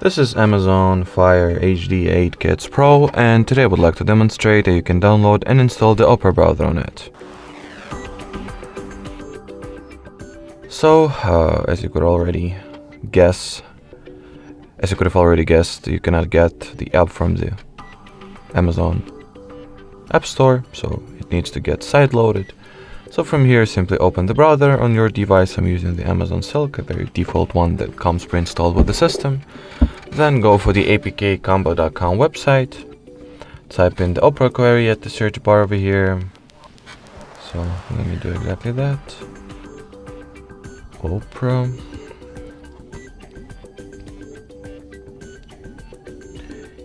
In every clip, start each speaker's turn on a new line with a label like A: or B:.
A: This is Amazon Fire HD 8 Kits Pro, and today I would like to demonstrate that you can download and install the Opera browser on it. So, as you could have already guessed, you cannot get the app from the Amazon App Store, so it needs to get side-loaded. So from here, simply open the browser on your device. I'm using the Amazon Silk, a very default one that comes pre-installed with the system. Then go for the apkcombo.com website. Type in the Opera query at the search bar over here. So let me do exactly that. Opera.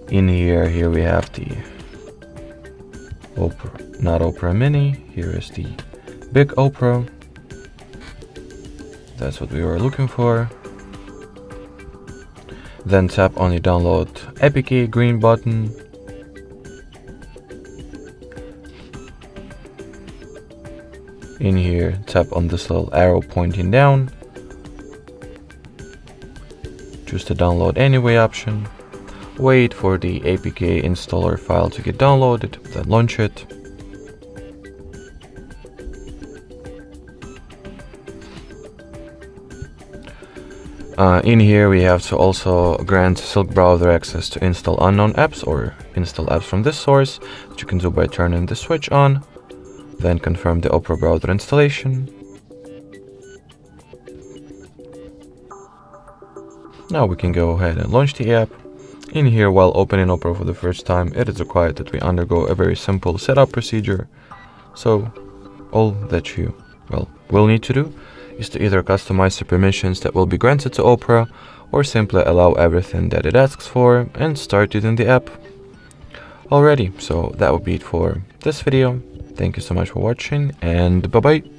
A: In here we have the Opera, not Opera Mini. Here is the Big Opera. That's what we were looking for. Then tap on the download APK green button. In here, tap on this little arrow pointing down. Choose the download anyway option. Wait for the APK installer file to get downloaded, then launch it. In here we have to also grant Silk browser access to install unknown apps or install apps from this source, which you can do by turning the switch on. Then confirm the Opera browser installation. Now we can go ahead and launch the app. In here, while opening Opera for the first time, it is required that we undergo a very simple setup procedure. So all that you will need to do is to either customize the permissions that will be granted to Opera, or simply allow everything that it asks for and start using the app. Alrighty, so that would be it for this video. Thank you so much for watching, and bye bye.